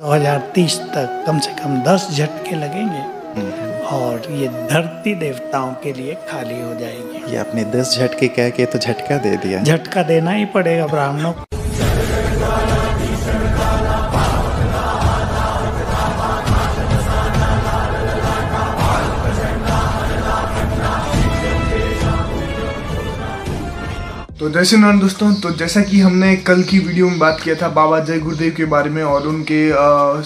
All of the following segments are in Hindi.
2030 तक कम से कम 10 झटके लगेंगे और ये धरती देवताओं के लिए खाली हो जाएगी। ये आपने 10 झटके कह के तो झटका दे दिया। झटका देना ही पड़ेगा ब्राह्मणों को। तो जय श्री राम दोस्तों, तो जैसा कि हमने कल की वीडियो में बात किया था बाबा जय गुरुदेव के बारे में और उनके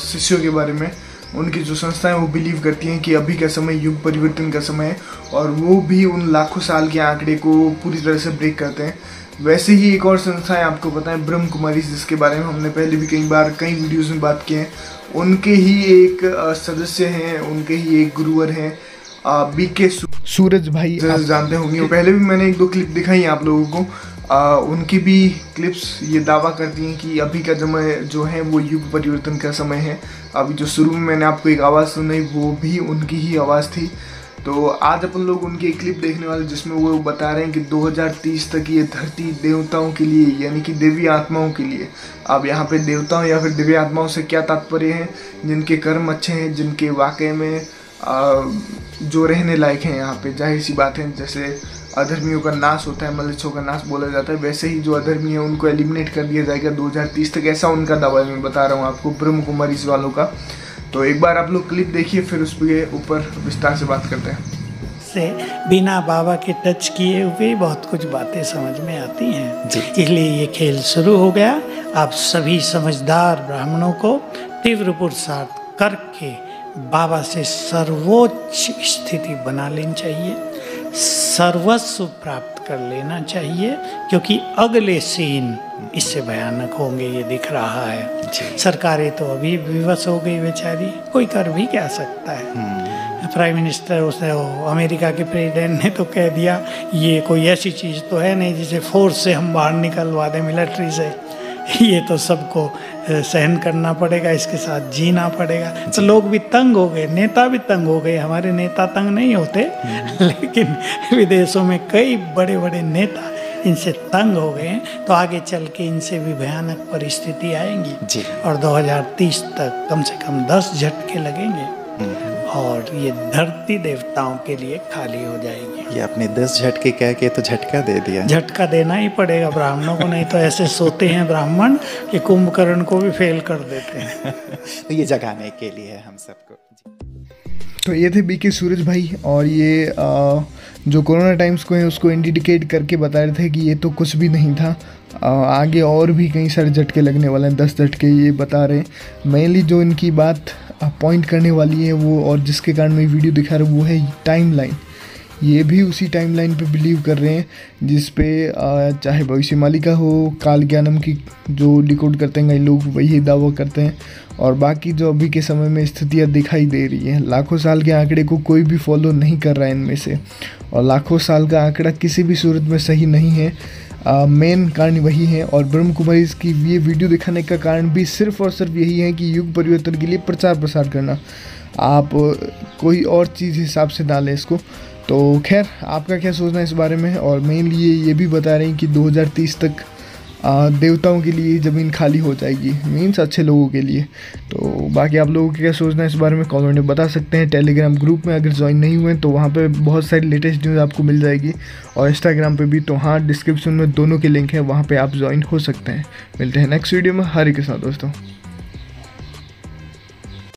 शिष्यों के बारे में। उनकी जो संस्थाएं वो बिलीव करती हैं कि अभी का समय युग परिवर्तन का समय है और वो भी उन लाखों साल के आंकड़े को पूरी तरह से ब्रेक करते हैं। वैसे ही एक और संस्था है, आपको पता है ब्रह्म कुमारी, जिसके बारे में हमने पहले भी कई वीडियोज़ में बात की है। उनके ही एक सदस्य हैं, उनके ही एक गुरुवर हैं बीके सूरज भाई, आप जानते होंगे। पहले भी मैंने 1-2 क्लिप दिखाई हैं आप लोगों को। उनकी भी क्लिप्स ये दावा करती हैं कि अभी का समय जो है वो युग परिवर्तन का समय है। अभी जो शुरू में मैंने आपको एक आवाज़ सुनाई वो भी उनकी ही आवाज़ थी। तो आज अपन लोग उनकी एक क्लिप देखने वाले जिसमें वो बता रहे हैं कि 2030 तक ये धरती देवताओं के लिए, यानी कि देवी आत्माओं के लिए। अब यहाँ पे देवताओं या फिर दिव्य आत्माओं से क्या तात्पर्य है? जिनके कर्म अच्छे हैं, जिनके वाकई में जो रहने लायक हैं यहाँ पे। जाहिर सी बात है, जैसे अधर्मियों का नाश होता है, मलेच्छों का नाश बोला जाता है, वैसे ही जो अधर्मी है उनको एलिमिनेट कर दिया जाएगा 2030 तक, ऐसा उनका दावा है। मैं बता रहा हूँ आपको ब्रह्म कुमारी वालों का। तो एक बार आप लोग क्लिप देखिए, फिर उसके ऊपर विस्तार से बात करते हैं। से बिना बाबा के टच किए हुए बहुत कुछ बातें समझ में आती हैं, इसलिए ये खेल शुरू हो गया। आप सभी समझदार ब्राह्मणों को तीव्र पुरुषार्थ करके बाबा से सर्वोच्च स्थिति बना लेनी चाहिए, सर्वस्व प्राप्त कर लेना चाहिए, क्योंकि अगले सीन इससे भयानक होंगे, ये दिख रहा है। सरकारें तो अभी विवश हो गई बेचारी, कोई कर भी क्या सकता है। प्राइम मिनिस्टर, उसने अमेरिका के प्रेसिडेंट ने तो कह दिया ये कोई ऐसी चीज़ तो है नहीं जिसे फोर्स से हम बाहर निकलवा दें मिलिट्री से। ये तो सबको सहन करना पड़ेगा, इसके साथ जीना पड़ेगा। तो लोग भी तंग हो गए, नेता भी तंग हो गए। हमारे नेता तंग नहीं होते, लेकिन विदेशों में कई बड़े बड़े नेता इनसे तंग हो गए हैं। तो आगे चल के इनसे भी भयानक परिस्थिति आएंगी और 2030 तक कम से कम 10 झटके लगेंगे और ये धरती देवताओं के लिए खाली हो जाएगी। ये आपने 10 झटके कह के तो झटका दे दिया। झटका देना ही पड़ेगा ब्राह्मणों को, नहीं तो ऐसे सोते हैं ब्राह्मण कि कुंभकर्ण को भी फेल कर देते हैं। तो ये जगाने के लिए है हम सबको। तो ये थे बीके सूरज भाई, और ये जो कोरोना टाइम्स को है उसको इंडिकेट करके बता रहे थे कि ये तो कुछ भी नहीं था, आगे और भी कई सारे झटके लगने वाले हैं। 10 झटके ये बता रहे हैं। मेनली जो इनकी बात पॉइंट करने वाली है वो, और जिसके कारण मैं वीडियो दिखा रहा हूँ, वो है टाइमलाइन। ये भी उसी टाइमलाइन पे बिलीव कर रहे हैं जिस पे चाहे भविष्य मालिका हो, काल ज्ञानम की जो डिकोड करते हैं लोग, वही दावा करते हैं। और बाकी जो अभी के समय में स्थितियाँ दिखाई दे रही हैं, लाखों साल के आंकड़े को कोई भी फॉलो नहीं कर रहा है इनमें से, और लाखों साल का आंकड़ा किसी भी सूरत में सही नहीं है। मेन कारण वही है, और ब्रह्म कुमारी की ये वीडियो दिखाने का कारण भी सिर्फ और सिर्फ यही है कि युग परिवर्तन के लिए प्रचार प्रसार करना। आप कोई और चीज़ हिसाब से डालें इसको। तो खैर, आपका क्या सोचना है इस बारे में? और मेनली ये भी बता रहे हैं कि 2030 तक देवताओं के लिए ज़मीन खाली हो जाएगी, मीन्स अच्छे लोगों के लिए। तो बाकी आप लोगों को क्या सोचना है इस बारे में कमेंट में बता सकते हैं। टेलीग्राम ग्रुप में अगर ज्वाइन नहीं हुए तो वहाँ पे बहुत सारी लेटेस्ट न्यूज़ आपको मिल जाएगी, और इंस्टाग्राम पे भी। तो हाँ, डिस्क्रिप्शन में दोनों के लिंक है, वहाँ पे आप ज्वाइन हो सकते हैं। मिलते हैं नेक्स्ट वीडियो में। हरे कृष्णा दोस्तों।